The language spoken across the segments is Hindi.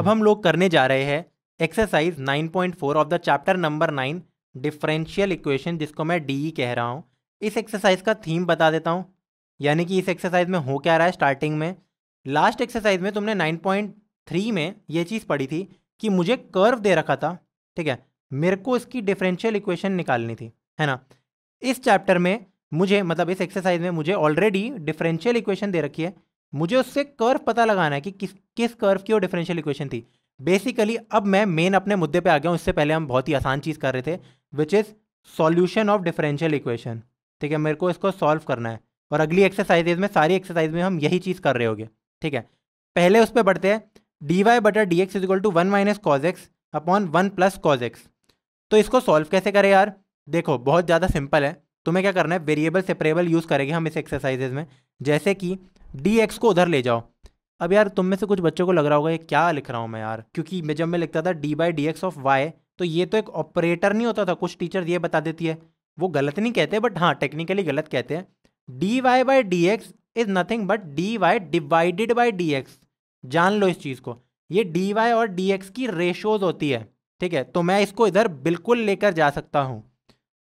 अब हम लोग करने जा रहे हैं exercise 9.4 of the chapter number 9 differential equation, जिसको मैं डीई कह रहा हूँ। इस एक्सरसाइज का थीम बता देता हूँ, यानी कि इस एक्सरसाइज में हो क्या रहा है। स्टार्टिंग में लास्ट एक्सरसाइज में तुमने 9.3 में ये चीज़ पढ़ी थी कि मुझे कर्व दे रखा था, ठीक है, मेरे को इसकी डिफरेंशियल इक्वेशन निकालनी थी, है ना। इस चैप्टर में मुझे, मतलब इस एक्सरसाइज में मुझे ऑलरेडी डिफरेंशियल इक्वेशन दे रखी है, मुझे उससे कर्व पता लगाना है कि किस कर्व की वो डिफरेंशियल इक्वेशन थी। बेसिकली अब मैं मेन अपने मुद्दे पे आ गया हूँ। इससे पहले हम बहुत ही आसान चीज़ कर रहे थे, which is solution of differential equation, ठीक है। मेरे को इसको सॉल्व करना है और अगली एक्सरसाइजेज में, सारी एक्सरसाइज में हम यही चीज़ कर रहे होंगे, ठीक है। पहले उस पर बढ़ते हैं। डी वाई बटा d x is equal to 1 minus cos x upon 1 plus cos x. तो इसको सॉल्व कैसे करें यार? देखो बहुत ज़्यादा सिंपल है। तुम्हें क्या करना है, वेरिएबल सेपरेबल यूज़ करेंगे हम इस एक्सरसाइजेज में। जैसे कि डी एक्स को उधर ले जाओ। अब यार तुम में से कुछ बच्चों को लग रहा होगा ये क्या लिख रहा हूँ मैं यार, क्योंकि जब मैं लिखता था d by d x of y, तो ये तो एक ऑपरेटर नहीं होता था। कुछ टीचर ये बता देती है, वो गलत नहीं कहते बट हाँ टेक्निकली गलत कहते हैं। D y by d x is nothing but d y divided by d x. जान लो इस चीज़ को, ये डी वाई और डी एक्स की रेशोज होती है, ठीक है। तो मैं इसको इधर बिल्कुल लेकर जा सकता हूँ।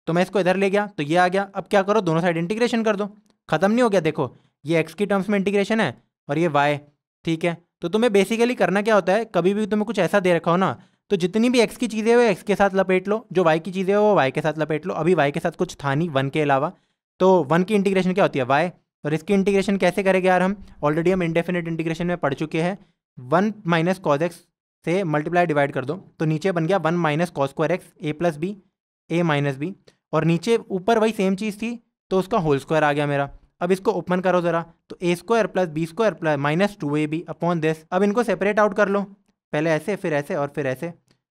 तो मैं इसको इधर ले गया तो ये आ गया। अब क्या करो, दोनों साइड इंटीग्रेशन कर दो, खत्म नहीं हो गया। देखो ये एक्स की टर्म्स में इंटीग्रेशन है और ये वाई, ठीक है। तो तुम्हें बेसिकली करना क्या होता है, कभी भी तुम्हें कुछ ऐसा दे रखा हो ना, तो जितनी भी एक्स की चीज़ें वो एक्स के साथ लपेट लो, जो वाई की चीज़ें वो वाई के साथ लपेट लो। अभी वाई के साथ कुछ था नहीं 1 के अलावा, तो 1 की इंटीग्रेशन क्या होती है, वाई। और इसकी इंटीग्रेशन कैसे करेंगे यार हम, ऑलरेडी हम इंडेफिनिट इंटीग्रेशन में पढ़ चुके हैं। 1 माइनस कॉज एक्स से मल्टीप्लाई डिवाइड कर दो, तो नीचे बन गया 1 माइनस कॉस स्क्वायर एक्स ए प्लस बी ए माइनस बी, और नीचे ऊपर वही सेम चीज़ थी तो उसका होल स्क्वायर आ गया मेरा। अब इसको ओपन करो ज़रा, तो a square plus b square plus minus 2ab upon this. अब इनको सेपरेट आउट कर लो, पहले ऐसे फिर ऐसे और फिर ऐसे।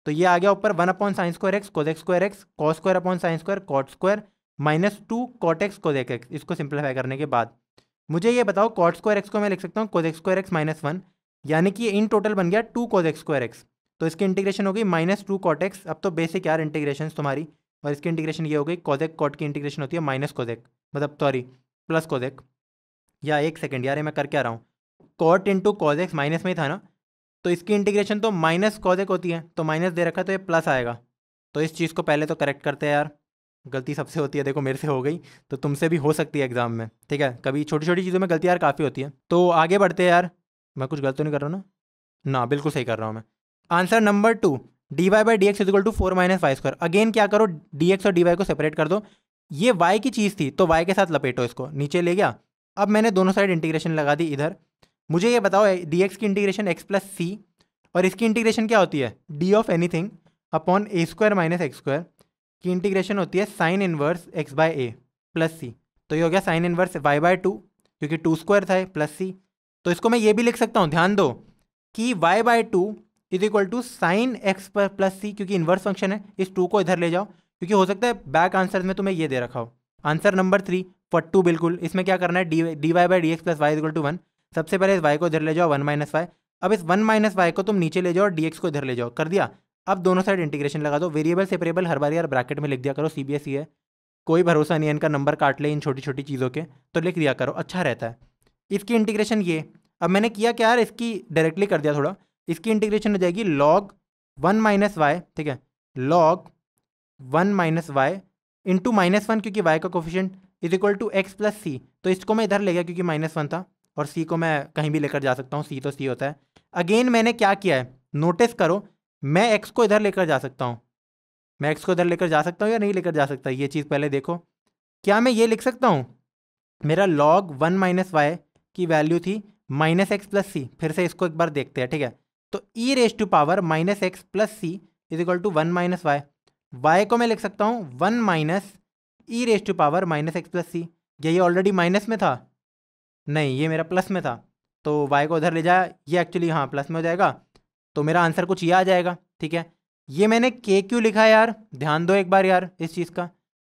तो ये आ गया ऊपर 1 upon sine square x cosec square x cos square upon sine square cot square minus 2 cot x cosec x. इसको सिंप्लीफाई करने के बाद मुझे ये बताओ, कॉट स्क्वायर एक्स को मैं लिख सकता हूँ कोजेक स्क्वायर एक्स माइनस 1, यानी कि इन टोटल बन गया 2 कोजेक स्क्वायर एक्स। तो इसकी इंटीग्रेशन हो गई माइनस 2 कॉट एक्स। अब तो बेसिक यार इंटीग्रेशन तुम्हारी, और इसकी इंटीग्रेशन ये हो गई कोजेक कॉट की इंटीग्रेशन होती है माइनस कोजेक, मतलब सॉरी प्लस कोजेक। या एक सेकेंड यार, ये मैं कर क्या रहा हूँ, cot into cos x minus में ही था ना, तो इसकी इंटीग्रेशन तो माइनस कॉज एक्स होती है, तो माइनस दे रखा है तो ये प्लस आएगा। तो इस चीज़ को पहले तो करेक्ट करते हैं यार, गलती सबसे होती है। देखो मेरे से हो गई तो तुमसे भी हो सकती है एग्जाम में, ठीक है। कभी छोटी छोटी चीज़ों में गलती यार काफ़ी होती है। तो आगे बढ़ते हैं यार, मैं कुछ गलत तो नहीं कर रहा हूँ ना, बिल्कुल सही कर रहा हूँ मैं। Answer number 2, d y by d x equal to 4 minus y square. Again क्या करो, डी एक्स और डी वाई को सेपरेट कर दो। ये वाई की चीज़ थी तो वाई के साथ लपेटो, इसको नीचे ले गया। अब मैंने दोनों साइड इंटीग्रेशन लगा दी इधर। मुझे ये बताओ, डी एक्स की इंटीग्रेशन एक्स प्लस सी, और इसकी इंटीग्रेशन क्या होती है, D of anything upon A square minus x square की इंटीग्रेशन होती है साइन इनवर्स एक्स बाय ए प्लस सी। तो ये हो गया साइन इनवर्स वाई बाय 2, क्योंकि 2 स्क्वायर था प्लस सी। तो इसको मैं ये भी लिख सकता हूँ, ध्यान दो कि y by 2 is equal to sine x पर प्लस सी, क्योंकि इन्वर्स फंक्शन है। इस 2 को इधर ले जाओ, क्योंकि हो सकता है बैक आंसर में तुम्हें ये दे रखा हो। आंसर नंबर 3 42 बिल्कुल। इसमें क्या करना है, d y by d x plus y equal to 1। सबसे पहले इस वाई को इधर ले जाओ 1 माइनस वाई। अब इस 1 माइनस वाई को तुम नीचे ले जाओ और डी एक्स को इधर ले जाओ, कर दिया। अब दोनों साइड इंटीग्रेशन लगा दो। वेरिएबल सेपरेबल हर बार यार ब्रैकेट में लिख दिया करो, सीबीएसई है, कोई भरोसा नहीं है इनका नंबर काट ले इन छोटी छोटी चीज़ों के, तो लिख दिया करो, अच्छा रहता है। इसकी इंटीग्रेशन ये, अब मैंने किया क्या यार, इसकी डायरेक्टली कर दिया थोड़ा। इसकी इंटीग्रेशन हो जाएगी लॉग 1 माइनस वाई, ठीक है, log 1 minus y into minus 1, क्योंकि वाई का coefficient is equal to x plus सी। तो इसको मैं इधर ले गया क्योंकि माइनस 1 था, और सी को मैं कहीं भी लेकर जा सकता हूँ, सी तो सी होता है। अगेन मैंने क्या किया है, नोटिस करो, मैं एक्स को इधर लेकर जा सकता हूँ। मैं एक्स को इधर लेकर जा सकता हूँ या नहीं लेकर जा सकता, ये चीज़ पहले देखो। क्या मैं ये लिख सकता हूँ, मेरा लॉग 1 माइनस वाई की वैल्यू थी माइनस एक्स प्लस सी। फिर से इसको एक बार देखते हैं, ठीक है। तो e raise to power minus x plus c is equal to 1 minus y. Y को मैं लिख सकता हूँ 1 minus e raise to power minus x plus c. ये ऑलरेडी माइनस में था, नहीं ये मेरा प्लस में था, तो वाई को उधर ले जाया, ये एक्चुअली हाँ प्लस में हो जाएगा, तो मेरा आंसर कुछ ये आ जाएगा, ठीक है। ये मैंने के क्यों लिखा है यार, ध्यान दो एक बार यार इस चीज़ का।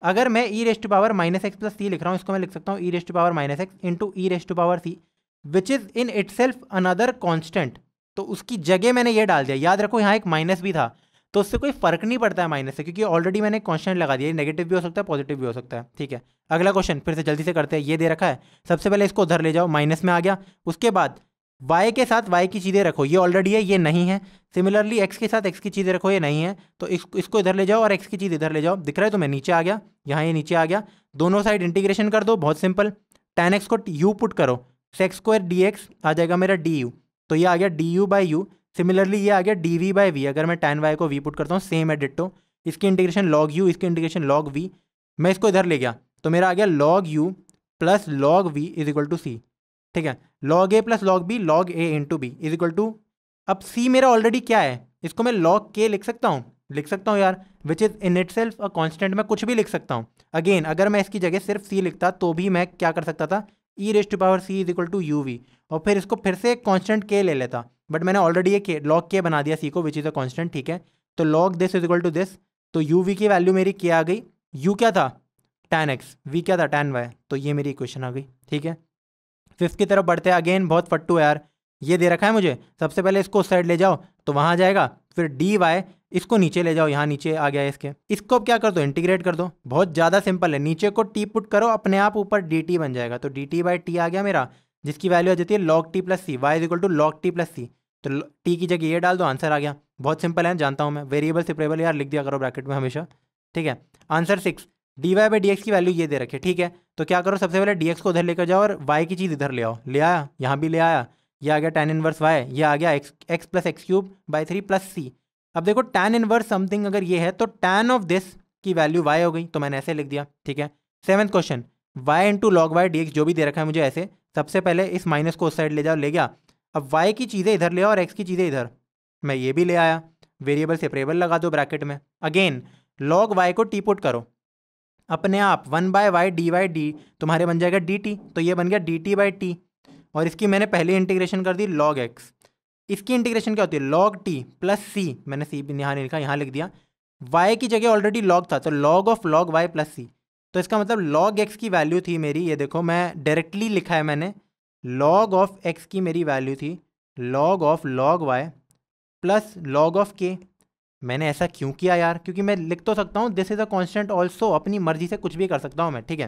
अगर मैं e raise to power minus x plus c लिख रहा हूँ, इसको मैं लिख सकता हूँ e raise to power minus x into e raise to power c, which is in itself another constant. तो उसकी जगह मैंने ये डाल दिया। याद रखो यहाँ एक माइनस भी था, तो उससे कोई फर्क नहीं पड़ता है माइनस से, क्योंकि ऑलरेडी मैंने कांस्टेंट लगा दिया। नेगेटिव भी हो सकता है पॉजिटिव भी हो सकता है, ठीक है। अगला क्वेश्चन फिर से जल्दी से करते हैं। ये दे रखा है, सबसे पहले इसको उधर ले जाओ, माइनस में आ गया। उसके बाद y के साथ y की चीज़ें रखो, ये ऑलरेडी है, ये नहीं है। सिमिलरली x के साथ x की चीज़ें रखो, ये नहीं है, तो इसको इधर ले जाओ और x की चीज़ इधर ले जाओ। दिख रहा है तुम्हें, नीचे आ गया, यहाँ ये नीचे आ गया। दोनों साइड इंटीग्रेशन कर दो, बहुत सिंपल। tan x को u पुट करो, sec स्क्वायर dx आ जाएगा मेरा du, तो ये आ गया du बाई यू। सिमिलरली ये आ गया dv बाई v, अगर मैं tan y को v पुट करता हूँ, सेम है डिट्टो। इसकी इंटीग्रेशन log u, इसकी इंटीग्रेशन log v, मैं इसको इधर ले गया तो मेरा आ गया log u plus log v is equal to c. ठीक है, log a plus log b log a into b is equal to, अब c मेरा ऑलरेडी क्या है, इसको मैं log k लिख सकता हूँ यार, which is in it self a constant, मैं कुछ भी लिख सकता हूँ। अगेन अगर मैं इसकी जगह सिर्फ c लिखता तो भी मैं क्या कर सकता था, e raise to power c is equal to u v, और फिर इसको फिर से एक कॉन्स्टेंट k ले लेता, बट मैंने ऑलरेडी ये log k बना दिया c को, विच इज अ कॉन्स्टेंट। ठीक है, तो log this is equal to this, तो u v की वैल्यू मेरी क्या आ गई, u क्या था tan x, v क्या था tan y, तो ये मेरी इक्वेशन आ गई। ठीक है, फिफ्थ की तरफ बढ़ते हैं। अगेन बहुत फट्टू है यार, ये दे रखा है मुझे, सबसे पहले इसको उस साइड ले जाओ तो वहाँ जाएगा, फिर डी वाई इसको नीचे ले जाओ, यहाँ नीचे आ गया इसके, इसको अब क्या कर दो, इंटीग्रेट कर दो। बहुत ज़्यादा सिंपल है, नीचे को टी पुट करो, अपने आप ऊपर डी टी बन जाएगा, तो डी टी बाई टी आ गया मेरा, जिसकी वैल्यू आ जाती है log t plus c, y is equal to log t plus सी, तो टी की जगह ये डाल दो, आंसर आ गया। बहुत सिंपल है, जानता हूँ मैं, वेरिएबल सेपरेबल यार लिख दिया करो ब्रैकेट में हमेशा। ठीक है, answer 6, d y by d x की वैल्यू ये दे रखी है। ठीक है, तो क्या करो, सबसे पहले डी एक्स को उधर लेकर जाओ और वाई की चीज़ इधर ले आओ, ले आया, यहाँ भी ले आया, ये आ गया tan इनवर्स वाई, ये आ गया x plus x cube by 3 plus c. अब देखो tan इनवर्स समथिंग अगर ये है तो tan ऑफ दिस की वैल्यू y हो गई, तो मैंने ऐसे लिख दिया। ठीक है, seventh question, y into log y d x जो भी दे रखा है मुझे ऐसे, सबसे पहले इस माइनस को उस साइड ले जाओ, ले गया। अब y की चीज़ें इधर ले आओ और x की चीज़ें इधर, मैं ये भी ले आया, वेरिएबल सेपरेबल लगा दो ब्रैकेट में। अगेन लॉग y को टी पुट करो, अपने आप 1 by y d y d तुम्हारे बन जाएगा डी टी, तो ये बन गया डी टी बाई टी, और इसकी मैंने पहले इंटीग्रेशन कर दी log x, इसकी इंटीग्रेशन क्या होती है log t प्लस सी, मैंने सी भी यहाँ नहीं लिखा, यहाँ लिख दिया, y की जगह ऑलरेडी log था तो log of log y plus सी, तो इसका मतलब log x की वैल्यू थी मेरी, ये देखो मैं डायरेक्टली लिखा है मैंने, log ऑफ x की मेरी वैल्यू थी log of log y plus log of k। मैंने ऐसा क्यों किया यार, क्योंकि मैं लिख तो सकता हूँ this is a constant also, अपनी मर्जी से कुछ भी कर सकता हूँ मैं। ठीक है,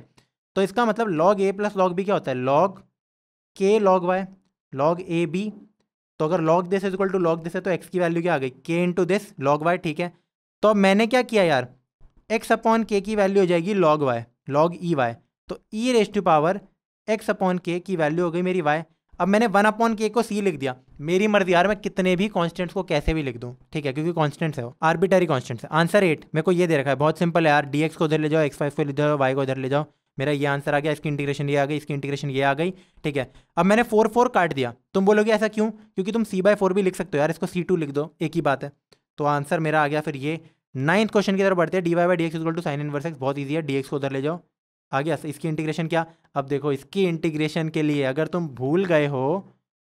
तो इसका मतलब log a plus log b क्या होता है, log k log y log a b, तो अगर log this is equal to log this है तो x की वैल्यू क्या आ गई, k into this log y। ठीक है, तो अब मैंने क्या किया यार, x अपॉन k की वैल्यू हो जाएगी log y log e y, तो e raise to power x अपॉन k की वैल्यू हो गई मेरी y। अब मैंने 1 अपॉन k को c लिख दिया, मेरी मर्जी यार मैं कितने भी कॉन्स्टेंट्स को कैसे भी लिख दूं। ठीक है, क्योंकि कॉन्स्टेंट्स है वो, आर्बिटरी कॉन्स्टेंट्स है। आंसर 8 मेरे को ये दे रखा है, बहुत सिंपल है यार, dx को उधर ले जाओ, x5 को इधर, y को इधर ले जाओ, मेरा ये आंसर आ गया, इसकी इंटीग्रेशन ये आ गई, इसकी इंटीग्रेशन ये आ गई। ठीक है, अब मैंने 4 काट दिया, तुम बोलोगे ऐसा क्यों, क्योंकि तुम c/4 भी लिख सकते हो यार, इसको c2 लिख दो, एक ही बात है। तो आंसर मेरा आ गया फिर ये। 9th क्वेश्चन की तरफ बढ़ते हैं, d y by d x equal to sine inverse x, बहुत ईजी है, dx को उधर ले जाओ, आ गया। इसकी इंटीग्रेशन क्या, अब देखो इसकी इंटीग्रेशन के लिए अगर तुम भूल गए हो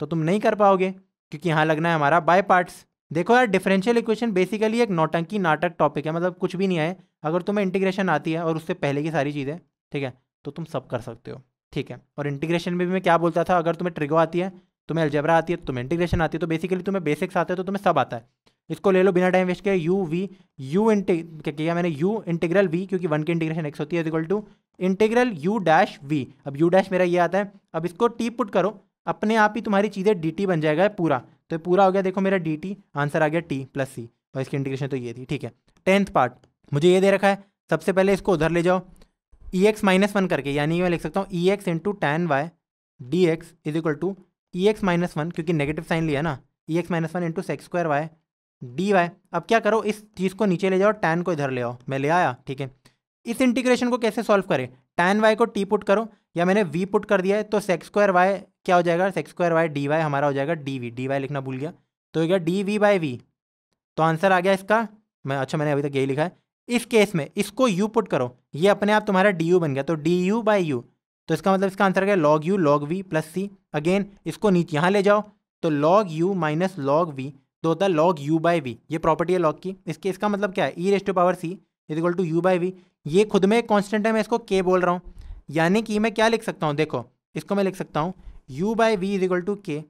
तो तुम नहीं कर पाओगे, क्योंकि यहाँ लगना है हमारा बाय पार्ट्स। देखो यार, डिफरेंशियल इक्वेशन बेसिकली एक नौटंकी नाटक टॉपिक है, मतलब कुछ भी नहीं है, अगर तुम्हें इंटीग्रेशन आती है और उससे पहले की सारी चीज़ें, ठीक है, तो तुम सब कर सकते हो। ठीक है, और इंटीग्रेशन में भी मैं क्या बोलता था, अगर तुम्हें ट्रिगो आती है, तुम्हें अलजेब्रा आती है, तुम्हें इंटीग्रेशन आती है, तो बेसिकली तुम्हें बेसिक्स आते हैं, तो तुम्हें सब आता है। इसको ले लो बिना टाइम वेस्ट किए, यू वी यू क्या किया मैंने, यू इंटीग्रल वी, क्योंकि 1 की इंटीग्रेशन x होती है, equal to integral u dash v. अब यू डैश मेरा ये आता है, अब इसको टी पुट करो, अपने आप ही तुम्हारी चीज़ें dt बन जाएगा पूरा, तो पूरा हो गया, देखो मेरा dt, आंसर आ गया t प्लस सी, और इसकी इंटीग्रेशन तो ये थी। ठीक है, 10th पार्ट मुझे ये दे रखा है, सबसे पहले इसको उधर ले जाओ, ex-1 करके, यानी मैं लिख सकता हूँ ex into tan y d x is equal to ex-1, क्योंकि नेगेटिव साइन लिया ना, ex-1 into sec square y d y. अब क्या करो, इस चीज़ को नीचे ले जाओ, टैन को इधर ले आओ, मैं ले आया। ठीक है, इस इंटीग्रेशन को कैसे सॉल्व करें, टैन वाई को टी पुट करो, या मैंने वी पुट कर दिया है, तो सेक्स स्क्वायर वाई क्या हो जाएगा, sec square y d y हमारा हो जाएगा डी वी, डी वाई लिखना भूल गया, तो हो गया डी वी बाई वी, तो आंसर आ गया इसका। मैंने अभी तक यही लिखा है। इस केस में इसको यू पुट करो, ये अपने आप तुम्हारा डी यू बन गया, तो डी यू बाई यू, तो इसका मतलब इसका आंसर आ गया log u log v plus c. Again इसको नीचे यहाँ ले जाओ, तो log u minus log v तो होता है लॉग यू बाई वी, ये प्रॉपर्टी है लॉग की। इसका मतलब क्या है, e raise to power c is equal to u by v, ये खुद में एक कॉन्स्टेंट है, मैं इसको के बोल रहा हूँ, यानी कि मैं क्या लिख सकता हूँ, देखो इसको मैं लिख सकता हूँ u by v is equal to k,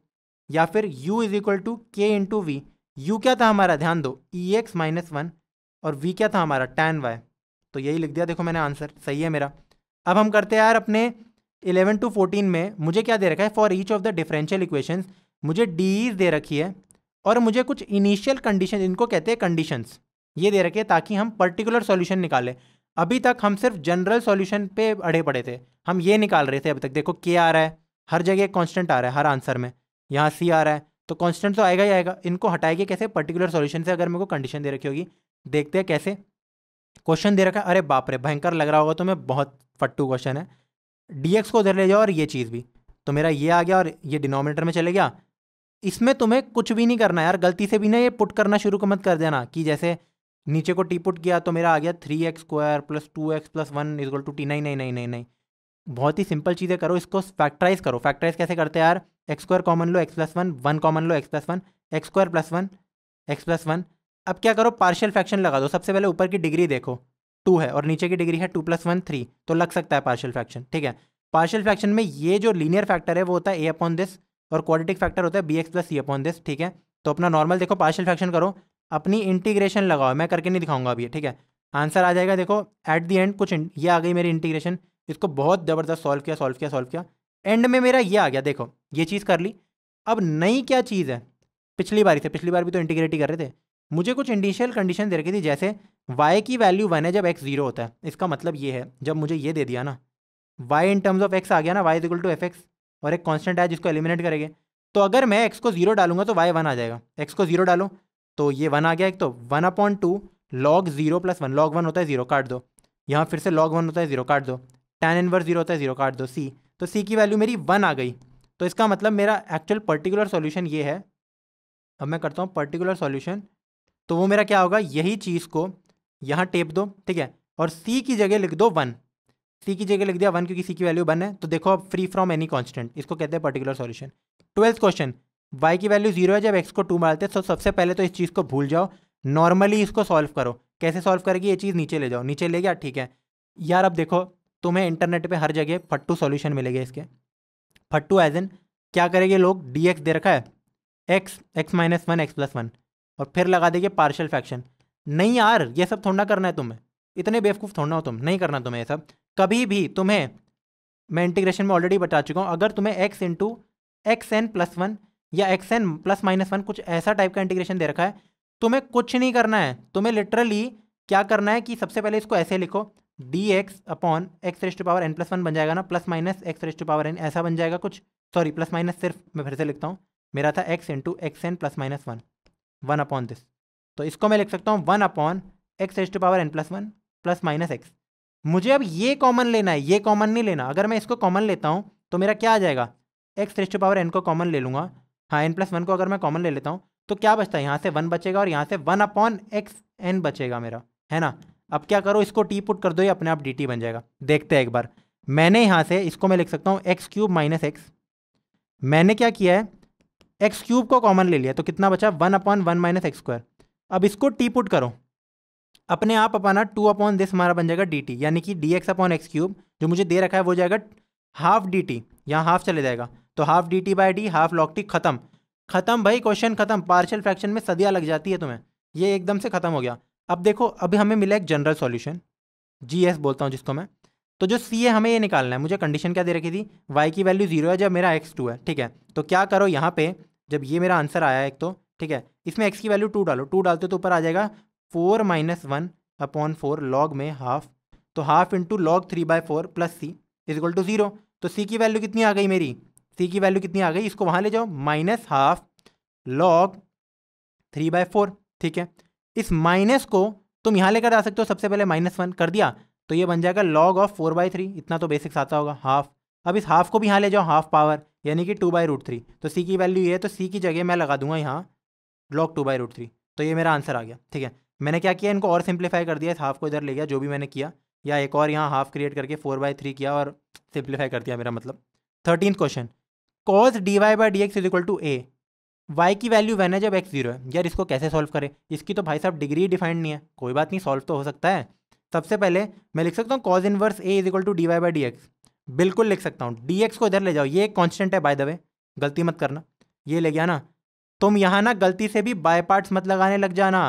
या फिर u is equal to k into v. U क्या था हमारा, ध्यान दो, ex-1, और v क्या था हमारा tan y, तो यही लिख दिया, देखो मैंने आंसर सही है मेरा। अब हम करते हैं यार अपने 11 to 14 में, मुझे क्या दे रखा है, for each of the differential equations मुझे डी दे रखी है और मुझे कुछ इनिशियल कंडीशन, इनको कहते हैं कंडीशंस, ये दे रखे ताकि हम पर्टिकुलर सॉल्यूशन निकालें। अभी तक हम सिर्फ जनरल सॉल्यूशन पे अड़े पड़े थे, हम ये निकाल रहे थे अभी तक। देखो के आ रहा है, हर जगह कांस्टेंट आ रहा है हर आंसर में, यहाँ सी आ रहा है तो कांस्टेंट तो आएगा ही आएगा। इनको हटाएंगे कैसे? पर्टिकुलर सॉल्यूशन से। अगर मेरे को कंडीशन दे रखी होगी, देखते हैं कैसे। क्वेश्चन दे रखा है, अरे बाप रे भयंकर लग रहा होगा तुम्हें, बहुत फट्टू क्वेश्चन है। dx को उधर ले जाओ और ये चीज़ भी, तो मेरा ये आ गया और ये डिनोमिनेटर में चले गया। इसमें तुम्हें कुछ भी नहीं करना यार, गलती से भी ना ये पुट करना शुरू मत कर देना कि जैसे नीचे को टी पुट किया तो मेरा आ गया 3x² + 2x + 1 = t। नहीं नहीं नहीं नहीं नहीं, बहुत ही सिंपल चीज़ें करो, इसको फैक्टराइज करो। फैक्टराइज कैसे करते हैं यार? x² कॉमन लो, x + 1, 1 कॉमन लो, x + 1, x² + 1, x + 1। अब क्या करो? पार्शियल फ्रैक्शन लगा दो। सबसे पहले ऊपर की डिग्री देखो, 2 है और नीचे की डिग्री है 2 + 1 3, तो लग सकता है पार्शियल फ्रैक्शन। ठीक है, पार्शियल फ्रैक्शन में ये जो लीनियर फैक्टर है वो होता है a/this और क्वाड्रेटिक फैक्टर होता है bx + c/this। ठीक है, तो अपना नॉर्मल देखो, पार्शियल फ्रैक्शन करो, अपनी इंटीग्रेशन लगाओ। मैं करके नहीं दिखाऊंगा अभी, ठीक है। आंसर आ जाएगा, देखो एट द एंड कुछ ये आ गई मेरी इंटीग्रेशन। इसको बहुत ज़बरदस्त सॉल्व किया सॉल्व किया सॉल्व किया, एंड में मेरा ये आ गया। देखो ये चीज़ कर ली। अब नई क्या चीज़ है? पिछली बार भी तो इंटीग्रेट ही कर रहे थे। मुझे कुछ इनिशियल कंडीशन दे रखी थी, जैसे y की वैल्यू 1 है जब x 0 होता है। इसका मतलब ये है, जब मुझे ये दे दिया ना, y in terms of x आ गया ना, y = fx, और एक कांस्टेंट है जिसको एलिमिनेट करेंगे। तो अगर मैं x को 0 डालूंगा तो y 1 आ जाएगा। x को 0 डालो तो ये 1 आ गया एक, तो 1/2 log 0 + 1, log 1 होता है 0, काट दो। यहाँ फिर से log 1 होता है 0, काट दो। tan इनवर्स 0 होता है 0, काट दो। c, तो c की वैल्यू मेरी 1 आ गई। तो इसका मतलब मेरा एक्चुअल पर्टिकुलर सॉल्यूशन ये है। अब मैं करता हूँ पर्टिकुलर सॉल्यूशन, तो वो मेरा क्या होगा? यही चीज़ को यहाँ टेप दो, ठीक है, और c की जगह लिख दो 1। c की जगह लिख दिया 1 क्योंकि c की वैल्यू 1 है। तो देखो अब फ्री फ्रॉम एनी कांस्टेंट, इसको कहते हैं particular solution. 12th question, y की वैल्यू 0 है जब x को 2 मारते हैं। तो सबसे पहले तो इस चीज़ को भूल जाओ, नॉर्मली इसको सॉल्व करो। कैसे सॉल्व करेगी? ये चीज़ नीचे ले जाओ, नीचे ले गया, ठीक है यार। अब देखो तुम्हें इंटरनेट पर हर जगह फट्टू सॉल्यूशन मिलेगा इसके। फट्टू एज इन क्या करेंगे लोग? dx दे रखा है x, x - 1 x + 1, और फिर लगा देंगे पार्शियल फ्रैक्शन। नहीं यार, ये सब थोड़ा करना है तुम्हें, इतने बेवकूफ़ थोड़ा हो तुम, नहीं करना तुम्हें ये सब कभी भी। तुम्हें मैं इंटीग्रेशन में ऑलरेडी बता चुका हूँ, अगर तुम्हें x × xn + 1 या xn ± 1 कुछ ऐसा टाइप का इंटीग्रेशन दे रखा है, तुम्हें कुछ नहीं करना है। तुम्हें लिटरली क्या करना है कि सबसे पहले इसको ऐसे लिखो, dx/(x⁻n + 1) बन जाएगा ना, +(x⁻n) ऐसा बन जाएगा कुछ। सॉरी, +- सिर्फ मैं फिर से लिखता हूँ, मेरा था x × xn ± 1, 1/this। तो इसको मैं लिख सकता हूँ 1/(x⁻n + 1 + -x। मुझे अब ये कॉमन लेना है, ये कॉमन नहीं लेना। अगर मैं इसको कॉमन लेता हूँ तो मेरा क्या आ जाएगा? x⁻n को कॉमन ले लूँगा, हाँ n + 1 को अगर मैं कॉमन ले लेता हूँ तो क्या बचता है? यहाँ से 1 बचेगा और यहाँ से 1/xn बचेगा मेरा, है ना। अब क्या करो, इसको टी पुट कर दो, ये अपने आप dt बन जाएगा। देखते हैं एक बार। मैंने यहाँ से इसको मैं लिख सकता हूँ x³ - x। मैंने क्या किया है? x³ को कॉमन ले लिया तो कितना बचा? 1/1 - x²। अब इसको टी पुट करो, अपने आप अपना 2/this हमारा बन जाएगा dt, यानी कि dx/x³ जो मुझे दे रखा है वो जाएगा ½ dt, यहाँ हाफ चले जाएगा तो ½ dt/d, ½ log t। खत्म खत्म भाई, क्वेश्चन खत्म। पार्शियल फ्रैक्शन में सदियाँ लग जाती है तुम्हें, ये एकदम से खत्म हो गया। अब देखो, अभी हमें मिला एक जनरल सॉल्यूशन, GS बोलता हूँ जिसको मैं। तो जो C है हमें ये निकालना है। मुझे कंडीशन क्या दे रखी थी? y की वैल्यू 0 है जब मेरा x 2 है, ठीक है। तो क्या करो यहाँ पे, जब ये मेरा आंसर आया एक तो, ठीक है, इसमें x की वैल्यू 2 डालो। 2 डालते तो ऊपर आ जाएगा 4 - 1/4 log में हाफ, तो ½ × log 3/4 + c = 0। तो c की वैल्यू कितनी आ गई मेरी? c की वैल्यू कितनी आ गई? इसको वहाँ ले जाओ, -½ log 3/4, ठीक है। इस माइनस को तुम यहाँ लेकर आ सकते हो। सबसे पहले -1 कर दिया तो ये बन जाएगा log of 4/3, इतना तो बेसिक्स आता होगा, हाफ। अब इस हाफ को भी यहाँ ले जाओ, हाफ पावर, यानी कि 2/√3। तो c की वैल्यू ये है, तो c की जगह मैं लगा दूंगा यहाँ log 2/√3। तो ये मेरा आंसर आ गया, ठीक है। मैंने क्या किया? इनको और सिंप्लीफाई कर दिया, इस हाफ को इधर ले गया, जो भी मैंने किया, या एक और यहाँ हाफ क्रिएट करके 4/3 किया और सिंप्लीफाई कर दिया, मेरा मतलब। 13th question, cos dy/dx = a। y की वैल्यू 1 है जब x 0 है। यार इसको कैसे सॉल्व करें? इसकी तो भाई साहब डिग्री डिफाइंड नहीं है। कोई बात नहीं, सॉल्व तो हो सकता है। सबसे पहले मैं लिख सकता हूँ cos इनवर्स a = dy/dx। बिल्कुल लिख सकता हूँ। dx को इधर ले जाओ, ये एक कांस्टेंट है बाय द वे, गलती मत करना। ये ले गया ना, तुम यहाँ ना गलती से भी बाय पार्ट्स मत लगाने लग जाना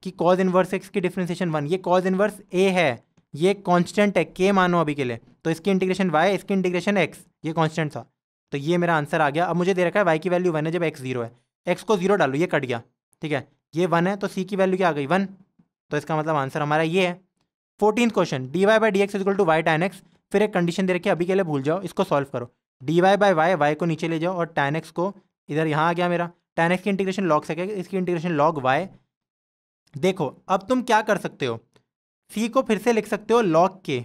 कि cos इनवर्स x की डिफरेंशिएशन 1। ये cos इनवर्स a है, ये कांस्टेंट है, k मानो अभी के लिए। तो इसकी इंटीग्रेशन y, इसकी इंटीग्रेशन x, ये कांस्टेंट था। तो ये मेरा आंसर आ गया। अब मुझे दे रखा है वाई की वैल्यू 1 है जब एक्स 0 है, एक्स को 0 डालो, ये कट गया, ठीक है, ये 1 है तो सी की वैल्यू क्या आ गई 1, तो इसका मतलब आंसर हमारा ये है। 14th question, d y by d x equal to y tan x. फिर एक कंडीशन दे रखी है, अभी के लिए भूल जाओ, इसको सॉल्व करो। D y by y, y को नीचे ले जाओ और टैन एक्स को इधर यहाँ आ गया मेरा, टैन एक्स की इंटीग्रेशन लॉग से इसकी इंटीग्रेशन लॉग वाई। देखो अब तुम क्या कर सकते हो, सी को फिर से लिख सकते हो लॉग के,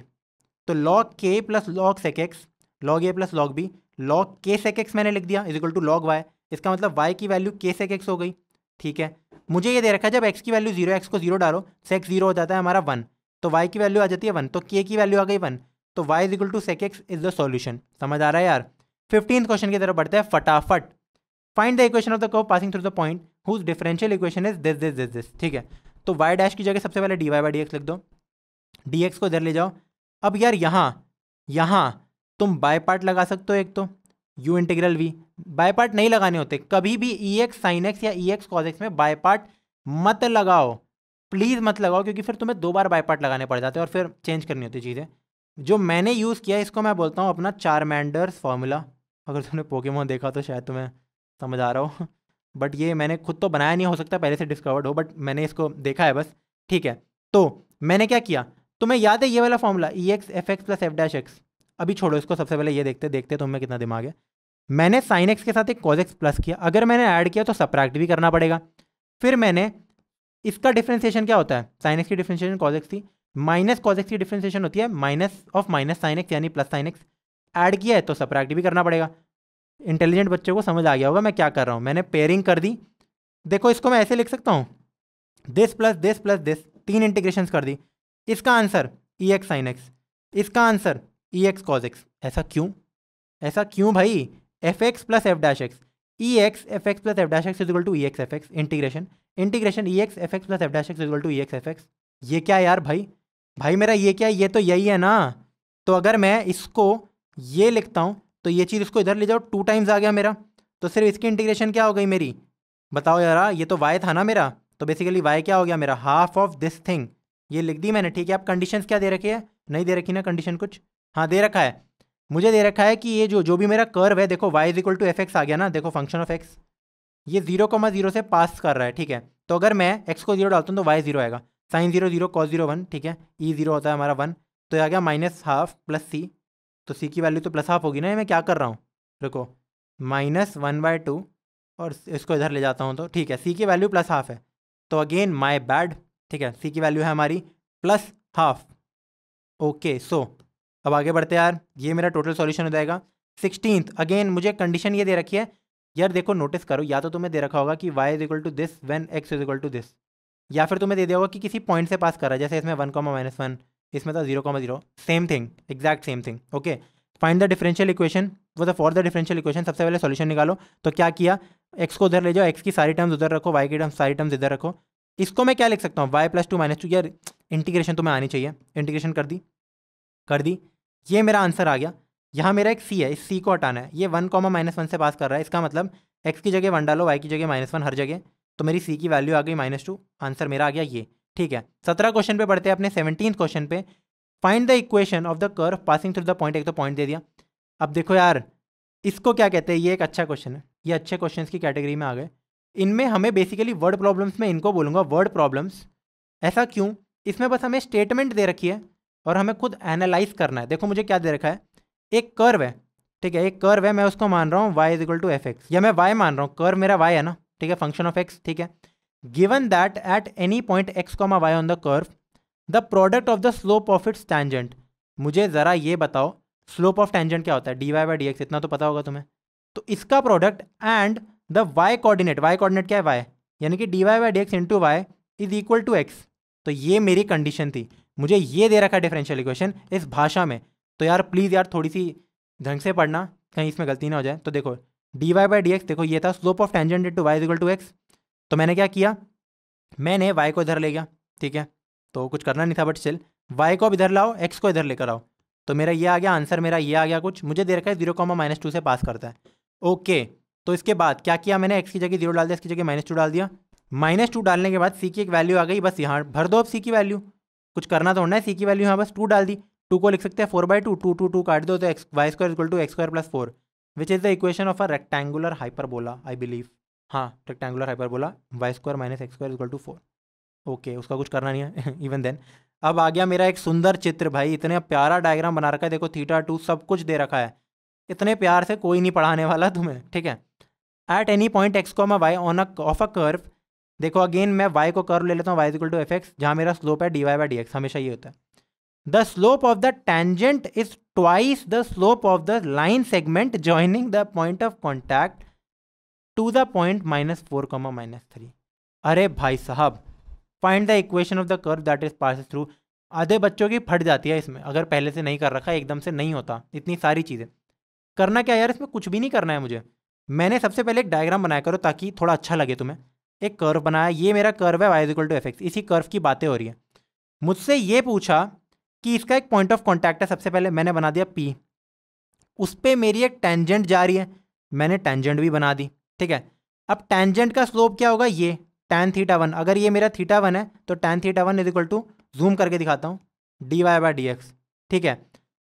तो log k plus log sec x, log a plus log b, log k sec x मैंने लिख दिया is equal to log y. इसका मतलब वाई की वैल्यू के सेक एक्स हो गई, ठीक है। मुझे ये दे रखा है जब एक्स की वैल्यू 0, एक्स को 0 डालो, सेक 0 हो जाता है हमारा 1, तो वाई की वैल्यू आ जाती है 1, तो के की वैल्यू आ गई 1, तो y is equal to sec x is the solution. समझ आ रहा है यार। 15th क्वेश्चन की तरफ बढ़ते हैं फटाफट। Find the equation of the curve passing through the point whose differential equation is this this this this, ठीक है। तो वाई डैश की जगह सबसे पहले d y by d x लिख दो, डी एक्स को इधर ले जाओ। अब यार यहाँ तुम बाय पार्ट लगा सकते हो, एक तो u integral v, by part नहीं लगाने होते कभी भी, ई एक्स साइन एक्स या ई एक्स कॉज एक्स में बाय पार्ट मत लगाओ, प्लीज़ मत लगाओ, क्योंकि फिर तुम्हें 2 बार बाय पार्ट लगाने पड़ जाते हैं और फिर चेंज करनी होती चीज़ें। जो मैंने यूज़ किया इसको मैं बोलता हूँ अपना चारमैंडर्स फार्मूला। अगर तुमने पोकेमॉन देखा तो शायद तुम्हें समझ आ रहा हो बट ये मैंने खुद तो बनाया नहीं, हो सकता पहले से डिस्कवर्ड हो, बट मैंने इसको देखा है बस, ठीक है। तो मैंने क्या किया, तुम्हें याद है ये वाला formula e x f x plus f dash x. अभी छोड़ो इसको, सबसे पहले ये देखते देखते तुम्हें कितना दिमाग है। मैंने साइन एक्स के साथ एक कॉज एक्स प्लस किया, अगर मैंने ऐड किया तो सब्ट्रैक्ट भी करना पड़ेगा। फिर मैंने इसका डिफ्रेंसिएशन क्या होता है, साइन एक्स की डिफ्रेंसिएशन कॉज एक्स थी, माइनस कॉज एक्स की डिफ्रेंसिएशन होती है minus of minus sine x यानी प्लस साइन एक्स। ऐड किया है तो सब्ट्रैक्ट भी करना पड़ेगा। इंटेलिजेंट बच्चों को समझ आ गया होगा मैं क्या कर रहा हूँ, मैंने पेयरिंग कर दी। देखो इसको मैं ऐसे लिख सकता हूँ, this plus this plus this, 3 integrations कर दी। इसका answer e x sine x, इसका answer e x cos x. ऐसा क्यों, ऐसा क्यों भाई, f x plus f dash x, e x f x plus f dash x is equal to e x f x, integration integration e x f x plus f dash x is equal to e x f x. ये क्या है यार भाई, भाई मेरा ये क्या है, ये तो यही है ना। तो अगर मैं इसको ये लिखता हूँ तो ये चीज़ इसको इधर ले जाओ, 2 टाइम्स आ गया मेरा, तो सिर्फ इसकी इंटीग्रेशन क्या हो गई मेरी, बताओ यार, ये तो y था ना मेरा, तो बेसिकली y क्या हो गया मेरा, हाफ ऑफ दिस थिंग। ये लिख दी मैंने, ठीक है। अब कंडीशंस क्या दे रखी है, नहीं दे रखी ना कंडीशन कुछ, हाँ दे रखा है, मुझे दे रखा है कि ये जो भी मेरा कर्व है, देखो y is equal to f x आ गया ना, देखो फंक्शन ऑफ x, ये 0,0 से पास कर रहा है, ठीक है। तो अगर मैं x को 0 डालता हूँ तो y 0 आएगा, साइन 0 0 कॉस 0 1, ठीक है, e 0 होता है हमारा 1, तो ये आ गया माइनस हाफ प्लस c, तो c की वैल्यू तो प्लस हाफ होगी ना, ये मैं क्या कर रहा हूँ, देखो -1/2 और इसको इधर ले जाता हूँ तो ठीक है, सी की वैल्यू प्लस हाफ है, तो अगेन माय बैड, ठीक है, सी की वैल्यू है हमारी प्लस हाफ। ओके सो अब आगे बढ़ते हैं यार, ये मेरा टोटल सॉल्यूशन हो जाएगा। 16th अगेन मुझे कंडीशन ये दे रखी है यार, देखो नोटिस करो, या तो तुम्हें दे रखा होगा कि y is equal to this when x is equal to this, या फिर तुम्हें दे दिया होगा कि किसी पॉइंट से पास कर रहा है, जैसे इसमें 1,-1, इसमें था 0,0, same thing, exact same thing. Okay, find the differential equation, वो फॉर द डिफरेंशियल इक्वेशन सबसे पहले सॉल्यूशन निकालो। तो क्या किया, x को उधर ले जाओ, x की सारी टर्म्स उधर रखो, y की टर्म्स सारी टर्म्स इधर रखो। इसको मैं क्या लिख सकता हूँ, y + 2 - 2, यार इंटीग्रेशन तुम्हें आनी चाहिए, इंटीग्रेशन कर दी, ये मेरा आंसर आ गया। यहाँ मेरा एक c है, इस c को हटाना है, ये 1,-1 से पास कर रहा है, इसका मतलब x की जगह 1 डालो, y की जगह -1 हर जगह, तो मेरी c की वैल्यू आ गई -2, आंसर मेरा आ गया ये, ठीक है। 17 क्वेश्चन पे बढ़ते हैं अपने 17th क्वेश्चन पे। Find the equation of the curve passing through the point, एक तो पॉइंट दे दिया। अब देखो यार, इसको क्या कहते हैं, ये एक अच्छा क्वेश्चन है, ये अच्छे क्वेश्चंस की कैटेगरी में आ गए। इनमें हमें बेसिकली वर्ड प्रॉब्लम्स में इनको बोलूँगा वर्ड प्रॉब्लम्स। ऐसा क्यों, इसमें बस हमें स्टेटमेंट दे रखी है और हमें खुद एनालाइज करना है। देखो मुझे क्या दे रखा है, एक कर्व है, ठीक है, एक कर्व है, मैं उसको मान रहा हूँ y is equal to f x, या मैं y मान रहा हूँ, कर्व मेरा y है ना, ठीक है, फंक्शन ऑफ x, ठीक है। Given that at any point x, y on the curve the product of the slope of its tangent. मुझे ज़रा ये बताओ स्लोप ऑफ टेंजेंट क्या होता है, dy/dx, इतना तो पता होगा तुम्हें। तो इसका product and the y coordinate क्या है y, यानी कि dy/dx into y is equal to x। तो ये मेरी कंडीशन थी, मुझे ये दे रखा है डिफरेंशियल इक्वेशन इस भाषा में। तो यार प्लीज़ यार थोड़ी सी ढंग से पढ़ना, कहीं इसमें गलती ना हो जाए। तो देखो dy/dx, देखो ये था slope of tangent into y is equal to x। तो मैंने क्या किया, मैंने y को इधर ले गया, ठीक है, तो कुछ करना नहीं था, बट स्टिल y को अब इधर लाओ, x को इधर लेकर आओ, तो मेरा ये आ गया आंसर, मेरा ये आ गया कुछ, मुझे दे रखा है 0,-2 से पास करता है। ओके, तो इसके बाद क्या किया मैंने, x की जगह 0 डाल दिया, इसकी जगह -2 डाल दिया, -2 डालने के बाद c की एक वैल्यू आ गई, बस यहाँ भर दो अब c की वैल्यू, कुछ करना तो होना है, c की वैल्यू यहाँ बस 2 डाल दी, 2 को लिख सकते हैं 4/2, 2 2 2 काट दो तो y² equal to x² + 4, which is the equation of a rectangular hyperbola I believe. हाँ, rectangular hyperbola y square minus x square equal to 4। Okay, उसका कुछ करना नहीं है इवन देन। अब आ गया मेरा एक सुंदर चित्र भाई, इतने प्यारा डायग्राम बना रखा है, देखो थीटा 2 सब कुछ दे रखा है, इतने प्यार से कोई नहीं पढ़ाने वाला तुम्हें, ठीक है। At any point x comma y on of a curve, देखो अगेन मैं वाई को कर्व ले लेता हूँ, y is equal to f x, जहाँ मेरा स्लोप है d y by d x, हमेशा ये होता है। The slope of the tangent is twice the slope of the line segment joining the point of contact to the point -4, -3। अरे भाई साहब, find the equation of the curve that is passes through. आधे बच्चों की फट जाती है इसमें, अगर पहले से नहीं कर रखा है, एकदम से नहीं होता इतनी सारी चीज़ें। करना क्या यार, इसमें कुछ भी नहीं करना है मुझे। मैंने सबसे पहले एक डायग्राम बनाया करो ताकि थोड़ा अच्छा लगे तुम्हें। एक कर्व बनाया, ये मेरा कर्व है y equal to f x, इसी कर्व की बातें हो रही है। मुझसे ये पूछा कि इसका एक पॉइंट ऑफ कॉन्टैक्ट है, सबसे पहले मैंने बना दिया P, उस पर मेरी एक टेंजेंट जा रही है, मैंने टेंजेंट भी बना दी, ठीक है। अब टेंजेंट का स्लोप क्या होगा, ये tan θ1, अगर ये मेरा θ1 है तो tan θ1 is equal to, zoom करके दिखाता हूँ, d y by d x, ठीक है।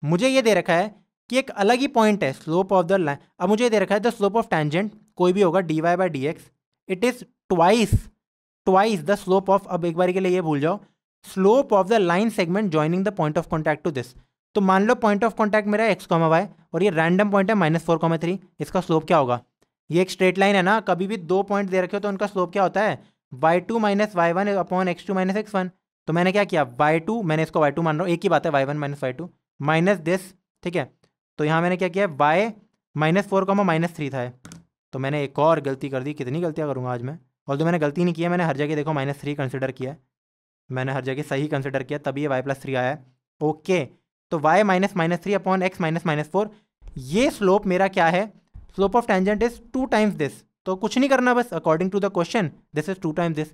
मुझे ये दे रखा है कि एक अलग ही पॉइंट है स्लोप ऑफ द लाइन। अब मुझे दे रखा है द स्लोप ऑफ टेंजेंट कोई भी होगा d y by d x, it is twice the slope of, अब एक बार के लिए ये भूल जाओ, slope of the line segment joining the point of contact to this. तो मान लो पॉइंट ऑफ कॉन्टैक्ट मेरा एक्स कॉमा वाई और ये रैंडम पॉइंट है -4, 3, इसका स्लोप क्या होगा। ये एक स्ट्रेट लाइन है ना, कभी भी दो पॉइंट दे रखे हो तो उनका स्लोप क्या होता है, y2 minus y1 upon x2 minus x1। तो मैंने क्या किया, y2, मैंने इसको y2 मान रहा हूँ, एक ही बात है, y1 minus y2 minus this, ठीक है। तो यहाँ मैंने क्या किया, y -4, -3 था, तो मैंने एक और गलती कर दी। कितनी गलतियाँ करूँगा आज मैं, और तो मैंने गलती नहीं की है, मैंने हर जगह देखो -3 कंसिडर किया है, मैंने हर जगह सही कंसिडर किया, तभी ये y+3 आया है। ओके, तो y -3 अपॉन x -4, ये स्लोप मेरा क्या है, slope of tangent is 2 times this. तो कुछ नहीं करना, बस according to the question this is 2 times this.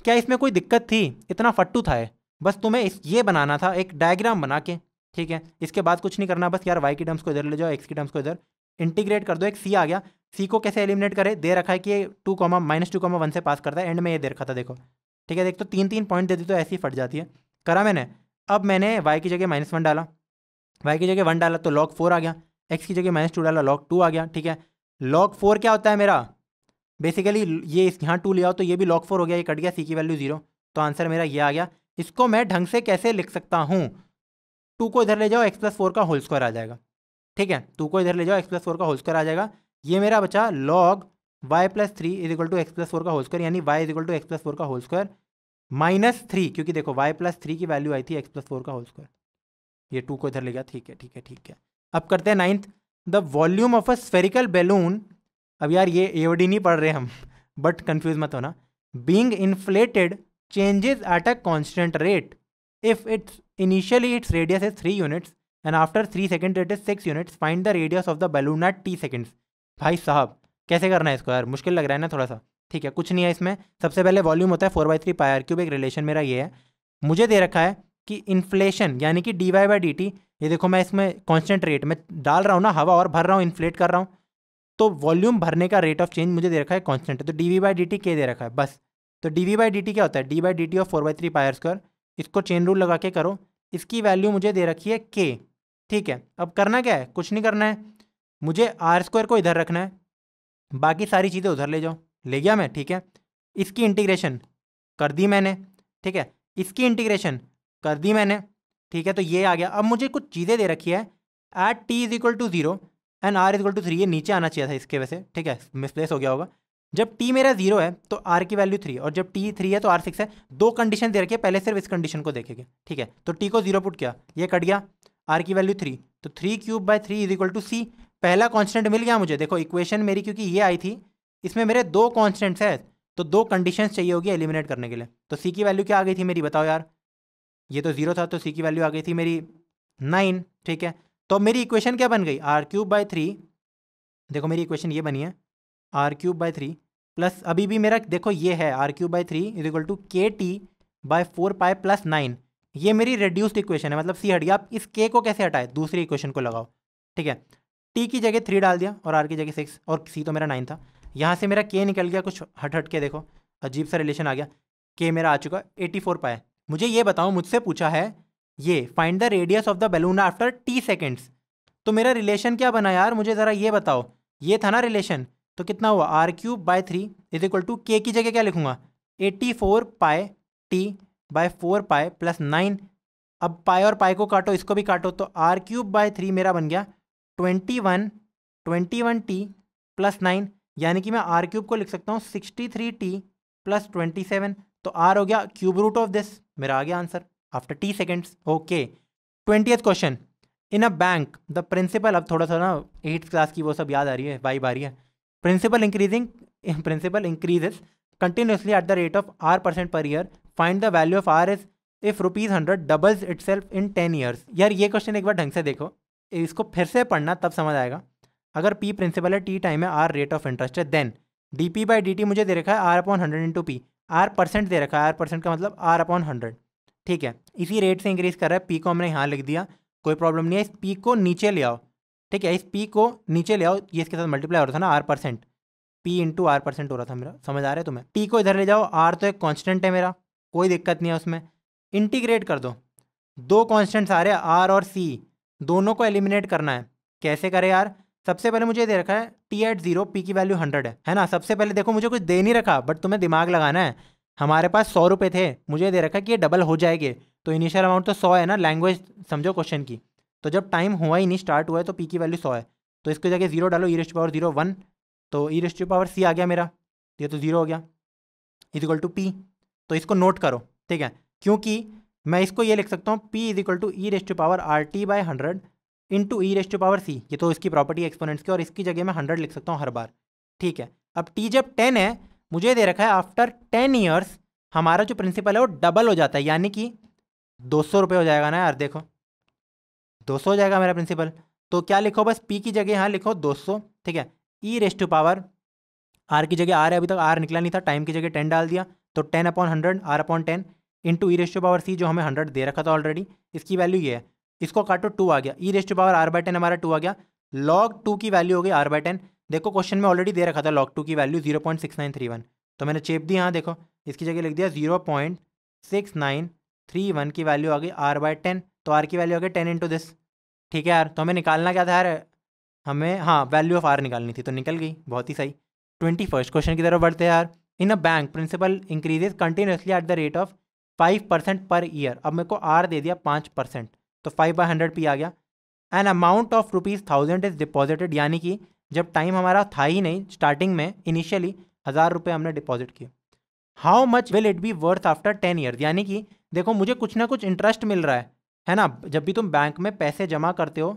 क्या इसमें कोई दिक्कत थी, इतना फट्टू था है, बस तुम्हें ये बनाना था एक डायग्राम बना के, ठीक है। इसके बाद कुछ नहीं करना, बस यार y की टर्म्स को इधर ले जाओ, x की टर्म्स को इधर इंटीग्रेट कर दो, एक c आ गया। c को कैसे एलिमिनेट करे, दे रखा है कि ये 2, -2, 1 से पास करता है, एंड में ये दे रखा था, देखो, ठीक है। देख तो 3 पॉइंट दे दी तो ऐसी फट जाती है। करा मैंने, अब मैंने y की जगह -1 डाला, y की जगह 1 डाला तो log 4 आ गया, x की जगह -2 डाला log 2 आ गया, ठीक है। log 4 क्या होता है मेरा, बेसिकली ये यहाँ 2 ले आओ तो ये भी log 4 हो गया, ये कट गया, c की वैल्यू 0, तो आंसर मेरा ये आ गया। इसको मैं ढंग से कैसे लिख सकता हूँ, 2 को इधर ले जाओ, x+4 का होल स्क्वायर आ जाएगा, ठीक है। 2 को इधर ले जाओ, x+4 का होल स्क्वायर आ जाएगा, ये मेरा बचा log y+3 is equal to x+4 का होल स्क्वायर, यानी y is equal to x+4 का होल स्क्वायर -3, क्योंकि देखो y+3 की वैल्यू आई थी x+4 का होल स्क्वायर, ये 2 को इधर ले गया, ठीक है, ठीक है, ठीक है। अब करते हैं 9th, the volume of a spherical balloon. अब यार ये एओडी नहीं पढ़ रहे हम बट कंफ्यूज मत होना। Being inflated changes at a constant rate if it's initially its radius is 3 units and after 3 second it is 6 units, find the radius of the balloon at t seconds. भाई साहब कैसे करना है इसको यार, मुश्किल लग रहा है ना थोड़ा सा, ठीक है। कुछ नहीं है इसमें, सबसे पहले वॉल्यूम होता है 4/3 πr3, एक रिलेशन मेरा ये है, मुझे दे रखा है कि इन्फ्लेशन यानी कि dy बाई डी टी, ये देखो मैं इसमें कांस्टेंट रेट में डाल रहा हूँ ना, हवा और भर रहा हूँ, इन्फ्लेट कर रहा हूँ, तो वॉल्यूम भरने का रेट ऑफ चेंज मुझे दे रखा है कांस्टेंट है, तो dv बाई डी टी के दे रखा है बस। तो dv बाई डी टी क्या होता है, d by D T of 4/3 πr², इसको चेन रूल लगा के करो, इसकी वैल्यू मुझे दे रखी है k, ठीक है। अब करना क्या है, कुछ नहीं करना है, मुझे r² को इधर रखना है, बाकी सारी चीज़ें उधर ले जाओ, ले गया मैं, ठीक है। इसकी इंटीग्रेशन कर दी मैंने, ठीक है, इसकी इंटीग्रेशन कर दी मैंने, ठीक है। तो ये आ गया। अब मुझे कुछ चीज़ें दे रखी है, at t is equal to 0 and r is equal to 3, ये नीचे आना चाहिए था इसके वजह से, ठीक है, मिसप्लेस हो गया होगा। जब t मेरा 0 है तो r की वैल्यू 3, और जब t 3 है तो r 6 है। दो कंडीशन दे रखी है, पहले सिर्फ इस कंडीशन को देखेंगे, ठीक है। तो t को 0 पुट किया, ये कट गया, r की वैल्यू 3, तो 3³/3 इज इक्वल टू c। पहला कॉन्स्टेंट मिल गया मुझे, देखो इक्वेशन मेरी क्योंकि ये आई थी, इसमें मेरे दो कॉन्स्टेंट्स है, तो दो कंडीशंस चाहिए होगी एलिमिनेट करने के लिए। तो c की वैल्यू क्या आ गई थी मेरी, बताओ यार, ये तो 0 था, तो c की वैल्यू आ गई थी मेरी 9, ठीक है। तो मेरी इक्वेशन क्या बन गई, r³/3, देखो मेरी इक्वेशन ये बनी है, r³/3 प्लस अभी भी मेरा देखो ये है r³/3 is equal to KT/4π + 9, ये मेरी रिड्यूस्ड इक्वेशन है, मतलब c हट गया। आप इस k को कैसे हटाए, दूसरी इक्वेशन को लगाओ, ठीक है। t की जगह 3 डाल दिया और r की जगह 6, और c तो मेरा 9 था, यहाँ से मेरा k निकल गया, कुछ हट के देखो अजीब सा रिलेशन आ गया, k मेरा आ चुका 84π। मुझे ये बताओ, मुझसे पूछा है ये find the radius of the balloon after t seconds, तो मेरा रिलेशन क्या बना यार, मुझे ज़रा ये बताओ। ये था ना रिलेशन, तो कितना हुआ r³/3 इज इक्वल टू के की जगह क्या लिखूंगा 84 पाई t/4 प्लस 9। अब पाई और पाई को काटो, इसको भी काटो, तो r³/3 मेरा बन गया 21t प्लस 9, यानी कि मैं r³ को लिख सकता हूँ 63t प्लस 27। तो r हो गया क्यूब रूट ऑफ दिस, मेरा आ गया answer after t seconds. Okay, 20th question. In a bank the principal, अब थोड़ा सा ना 8th क्लास की वो सब याद आ रही है, वाइब आ रही है। Principal increases continuously at the rate of r% per year. Find the value of r is if ₹100 doubles itself in 10 years. यार ये क्वेश्चन एक बार ढंग से देखो, इसको फिर से पढ़ना तब समझ आएगा। अगर p प्रिंसिपल है, t टाइम है, r रेट ऑफ इंटरेस्ट है, देन dp/dt मुझे दे रखा है r/100 into p, r percent दे रखा है, r परसेंट का मतलब r/100, ठीक है। इसी रेट से इंक्रीज कर रहा है, p को हमने यहाँ लिख दिया, कोई प्रॉब्लम नहीं है। इस p को नीचे ले आओ, ठीक है, इस p को नीचे ले आओ, ये इसके साथ मल्टीप्लाई हो रहा था ना r%, p इंटू r% हो रहा था मेरा, समझ आ रहा है तुम्हें। t को इधर ले जाओ, r तो एक कांस्टेंट है मेरा, कोई दिक्कत नहीं है उसमें। इंटीग्रेट कर दो, दो कांस्टेंट्स आ रहे हैं r और c, दोनों को एलिमिनेट करना है। कैसे करें यार, सबसे पहले मुझे दे रखा है t/0 p की वैल्यू 100 है ना। सबसे पहले देखो मुझे कुछ दे नहीं रखा, बट तुम्हें दिमाग लगाना है। हमारे पास 100 रुपये थे, मुझे दे रखा है कि ये डबल हो जाएंगे, तो इनिशियल अमाउंट तो 100 है ना, लैंग्वेज समझो क्वेश्चन की। तो जब टाइम हुआ ही नहीं, स्टार्ट हुआ है, तो p की वैल्यू 100 है, तो इसकी जगह 0 डालो, e⁻0 1, तो e⁻c आ गया मेरा, ये तो 0 हो गया, इज इक्वल टू p। तो इसको नोट करो, ठीक है, क्योंकि मैं इसको ये लिख सकता हूँ p is equal to e⁻RT/100 into e⁻c, ये तो इसकी प्रॉपर्टी एक्सपोनेंट्स की, और इसकी जगह मैं 100 लिख सकता हूँ हर बार, ठीक है। अब t जब 10 है, मुझे दे रखा है आफ्टर 10 ईयर्स हमारा जो प्रिंसिपल है वो डबल हो जाता है, यानी कि 200 रुपये हो जाएगा ना यार, देखो 200 हो जाएगा मेरा प्रिंसिपल। तो क्या लिखो, बस p की जगह यहाँ लिखो 200, ठीक है। r की जगह r है, अभी तक r निकला नहीं था, टाइम की जगह 10 डाल दिया, तो 10/100 r/10 इंटू e⁻c जो हमें 100 दे रखा था ऑलरेडी, इसकी वैल्यू ये है, इसको काटो 2 आ गया, e⁻r/10 हमारा 2 आ गया, log 2 की वैल्यू हो गई r/10। देखो क्वेश्चन में ऑलरेडी दे रखा था log 2 की वैल्यू 0.6931, तो मैंने चेप दी यहाँ, देखो इसकी जगह लिख दिया 0.6931 की वैल्यू आ गई r/10, तो r की वैल्यू आ गई 10 इंटू दिस, ठीक है यार। तो हमें निकालना क्या था यार, हमें हाँ वैल्यू ऑफ r निकालनी थी, तो निकल गई, बहुत ही सही। 21st क्वेश्चन की तरफ बढ़ते हैं यार। In a bank principal increases continuously at the rate of 5% per year. अब मेरे को r दे दिया 5%, तो 5/100 p आ गया। An amount of ₹1000 is deposited, यानी कि जब टाइम हमारा था ही नहीं, स्टार्टिंग में इनिशियली 1000 रुपये हमने डिपॉजिट किए। How much will it be worth after 10 years, यानी कि देखो मुझे कुछ ना कुछ इंटरेस्ट मिल रहा है ना। जब भी तुम बैंक में पैसे जमा करते हो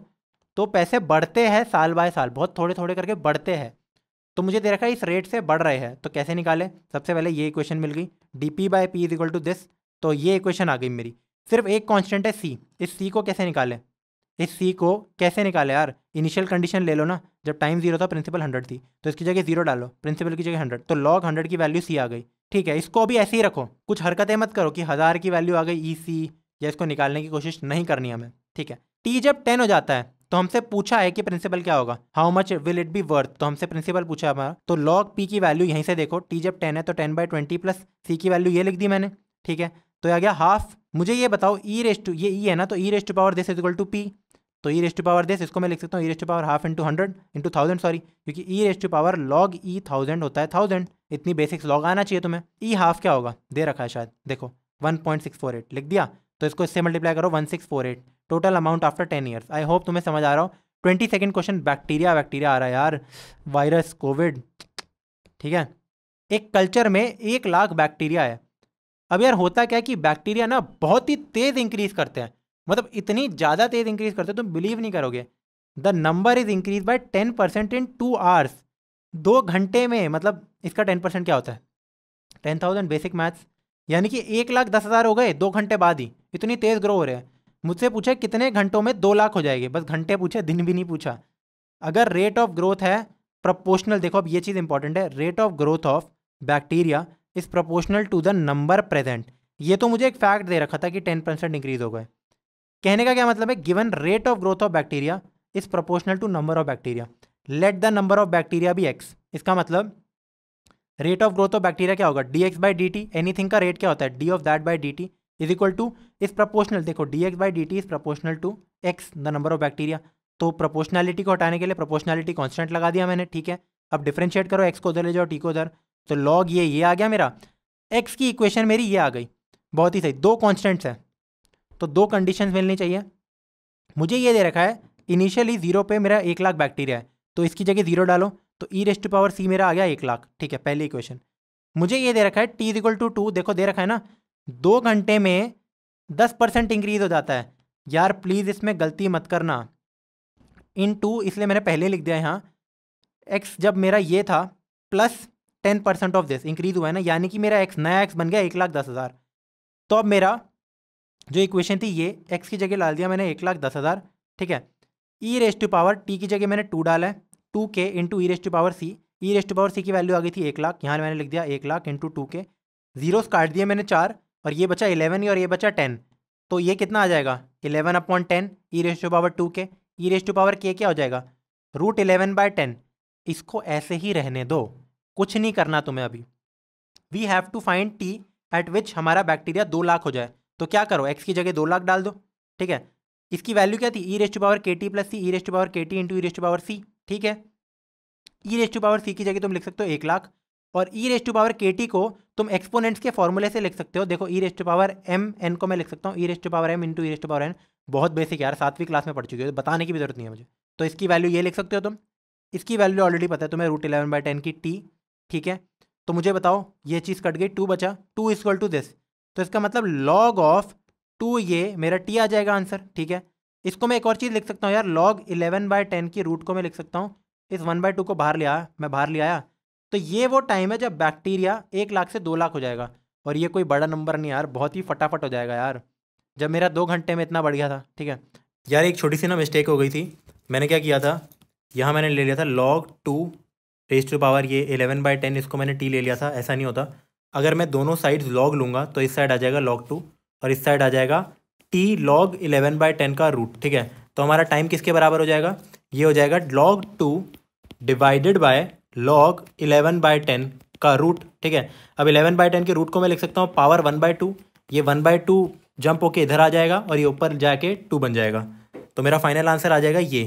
तो पैसे बढ़ते हैं साल बाय साल, बहुत थोड़े थोड़े करके बढ़ते हैं, तो मुझे दे रखा है इस रेट से बढ़ रहे हैं, तो कैसे निकाले। सबसे पहले ये इक्वेशन मिल गई, dp/p is equal to this, तो ये इक्वेशन आ गई मेरी। सिर्फ एक कांस्टेंट है c, इस c को कैसे निकाले, इस c को कैसे निकाले यार, इनिशियल कंडीशन ले लो ना, जब टाइम 0 था प्रिंसिपल 100 थी, तो इसकी जगह 0 डालो, प्रिंसिपल की जगह 100, तो log 100 की वैल्यू c आ गई, ठीक है। इसको अभी ऐसे ही रखो, कुछ हरकतें मत करो कि 1000 की वैल्यू आ गई EC, या इसको निकालने की कोशिश नहीं करनी हमें, ठीक है। t जब 10 हो जाता है तो हमसे पूछा है कि प्रिंसिपल क्या होगा, how much will it be worth, तो हमसे प्रिंसिपल पूछा हमारा, तो log p की वैल्यू यहीं से देखो, t जब 10 है तो 10/20 प्लस c की वैल्यू ये लिख दी मैंने, ठीक है। तो आ गया हाफ। मुझे ये बताओ ये e है ना, तो e⁻this is equal to p, तो e⁻this इसको मैं लिख सकता हूँ e⁻½ इंटू 100 इंटू 1000, सॉरी, क्योंकि e⁻log e 1000 होता है 1000, इतनी बेसिक्स लॉग आना चाहिए तुम्हें। e हाफ क्या होगा, दे रखा है शायद, देखो 1.648 लिख दिया, तो इसको इससे मल्टीप्लाई करो 1648, total amount after 10 years. I hope तुम्हें समझ आ रहा हो। 22nd क्वेश्चन, बैक्टीरिया आ रहा है यार, वायरस, कोविड, ठीक है। एक कल्चर में 1 लाख बैक्टीरिया है। अब यार होता क्या है कि बैक्टीरिया ना बहुत ही तेज इंक्रीज करते हैं, मतलब इतनी ज़्यादा तेज इंक्रीज करते हैं तुम बिलीव नहीं करोगे। The number is increase by 10% in 2 hours, 2 घंटे में, मतलब इसका 10% क्या होता है 10,000, बेसिक मैथ्स, यानी कि 1,10,000 हो गए 2 घंटे बाद ही, इतनी तेज ग्रो हो रहे हैं। मुझसे पूछे कितने घंटों में 2 लाख हो जाएंगे, बस घंटे पूछे, दिन भी नहीं पूछा। अगर रेट ऑफ ग्रोथ है प्रोपोर्शनल, देखो अब ये चीज़ इंपॉर्टेंट है, rate of growth of bacteria is proportional to the number present. ये तो मुझे एक फैक्ट दे रखा था कि 10% इंक्रीज हो गए। कहने का क्या मतलब है, given rate of growth of bacteria is proportional to number of bacteria, let the number of bacteria भी x। इसका मतलब rate of growth of bacteria क्या होगा, dx/dt, एनीथिंग का रेट क्या होता है, d of that by dt is equal to is proportional, देखो dx/dt is proportional to x the number of bacteria, तो प्रोपोर्शनैलिटी को हटाने के लिए प्रोपोर्शनैलिटी कांस्टेंट लगा दिया मैंने, ठीक है। अब डिफरेंशिएट करो, x को उधर ले जाओ, t को उधर, तो log ये आ गया मेरा, x की इक्वेशन मेरी ये आ गई। बहुत ही सही, दो कॉन्स्टेंट्स हैं तो दो कंडीशंस मिलनी चाहिए। मुझे ये दे रखा है इनिशियली 0 पे मेरा 1 लाख बैक्टीरिया है, तो इसकी जगह 0 डालो तो e⁻c मेरा आ गया 1 लाख, ठीक है, पहली इक्वेशन। मुझे ये दे रखा है t = 2, देखो दे रखा है ना, 2 घंटे में 10% इंक्रीज हो जाता है। यार प्लीज़ इसमें गलती मत करना, इन 2 इसलिए मैंने पहले लिख दिया यहाँ, x जब मेरा ये था प्लस 10% ऑफ दिस इंक्रीज हुआ है ना, यानी कि मेरा x नया x बन गया 1,10,000। तो अब मेरा जो इक्वेशन थी ये x की जगह डाल दिया मैंने 1,10,000, ठीक है। e⁻t की जगह मैंने 2 डाला है, 2k इंटू e⁻c, e⁻c की वैल्यू आ गई थी 1 लाख, यहाँ मैंने लिख दिया 1 लाख इंटू 2k, जीरोस काट दिए मैंने 4 और ये बचा 11 और ये बचा 10, तो ये कितना आ जाएगा 11/10 e⁻2k, e⁻k क्या हो जाएगा √11/10। इसको ऐसे ही रहने दो, कुछ नहीं करना तुम्हें अभी। We have to find t at which हमारा बैक्टीरिया 2 लाख हो जाए, तो क्या करो x की जगह 2 लाख डाल दो, ठीक है। इसकी वैल्यू क्या थी e⁻kt + c, e⁻kt into e⁻c, ठीक है। e⁻c की जगह तुम लिख सकते हो 1 लाख और e⁻kt को तुम एक्सपोनेंट्स के फॉर्मूले से लिख सकते हो। देखो e⁻m को मैं लिख सकता हूँ e⁻m इंटू e⁻n, बहुत बेसिक यार, 7वीं क्लास में पढ़ चुके हो, बताने की भी जरूरत नहीं है मुझे। तो इसकी वैल्यू ये लिख सकते हो तुम, इसकी वैल्यू ऑलरेडी पता है तुम्हें √11/10 की t, ठीक है। तो मुझे बताओ ये चीज़ कट गई, 2 बचा, 2 = दिस, तो इसका मतलब log ऑफ 2 ये मेरा t आ जाएगा आंसर, ठीक है। इसको मैं एक और चीज़ लिख सकता हूँ यार, log 11/10 की रूट को मैं लिख सकता हूँ, इस 1/2 को बाहर ले आया, मैं बाहर ले आया, तो ये वो टाइम है जब बैक्टीरिया 1 लाख से 2 लाख हो जाएगा। और ये कोई बड़ा नंबर नहीं यार, बहुत ही फटाफट हो जाएगा यार, जब मेरा 2 घंटे में इतना बढ़ गया था, ठीक है। यार एक छोटी सी ना मिस्टेक हो गई थी, मैंने क्या किया था, यहाँ मैंने ले लिया था log 2 रेज़ टू पावर ये 11/10, इसको मैंने t ले लिया था, ऐसा नहीं होता। अगर मैं दोनों साइड्स log लूँगा तो इस साइड आ जाएगा log 2 और इस साइड आ जाएगा t log 11/10 का रूट, ठीक है। तो हमारा टाइम किसके बराबर हो जाएगा, ये हो जाएगा log 2 डिवाइडेड बाय log 11/10 का रूट, ठीक है। अब 11/10 के रूट को मैं लिख सकता हूँ पावर 1/2, ये 1/2 जंप होके इधर आ जाएगा और ये ऊपर जाके 2 बन जाएगा, तो मेरा फाइनल आंसर आ जाएगा ये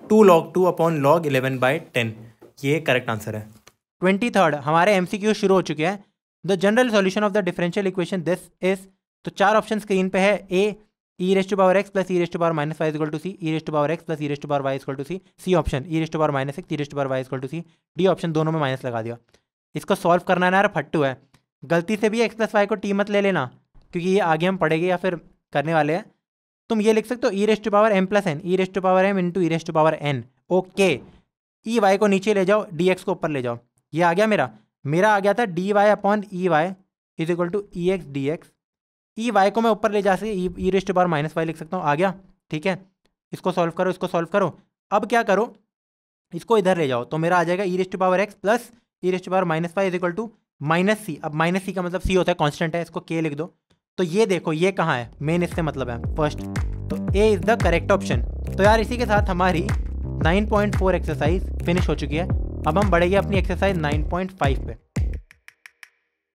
2 log 2 अपॉन log 11/10, ये करेक्ट आंसर है। 23rd हमारे MCQ शुरू हो चुके हैं। The general solution of the differential equation this is, तो 4 ऑप्शन स्क्रीन पे है, ए e⁻x + e⁻y = c, e⁻x + e⁻y = c, c option e⁻x e⁻y = c, d option दोनों में माइनस लगा दिया। इसको सॉल्व करना है ना यार, फट्टू है, गलती से भी x + y को t मत ले लेना, क्योंकि ये आगे हम पढ़ेंगे या फिर करने वाले हैं। तुम ये लिख सकते हो e⁻m + n, e⁻m into e⁻n, okay. E y को नीचे ले जाओ, डी एक्स को ऊपर ले जाओ, ये आ गया मेरा आ गया था dy/e⁻y = ex dx, ई वाई को मैं ऊपर ले जा से e⁻y लिख सकता हूँ, आ गया, ठीक है। इसको सॉल्व करो, इसको सॉल्व करो, अब क्या करो, इसको इधर ले जाओ, तो मेरा आ जाएगा e⁻x + e⁻y - -c। अब -c का मतलब c होता है कांस्टेंट है, इसको k लिख दो। तो ये देखो ये कहाँ है, मेन इससे मतलब है फर्स्ट, तो a is the correct option. तो यार इसी के साथ हमारी 9.4 एक्सरसाइज फिनिश हो चुकी है। अब हम बढ़ेंगे अपनी एक्सरसाइज 9.5 पे।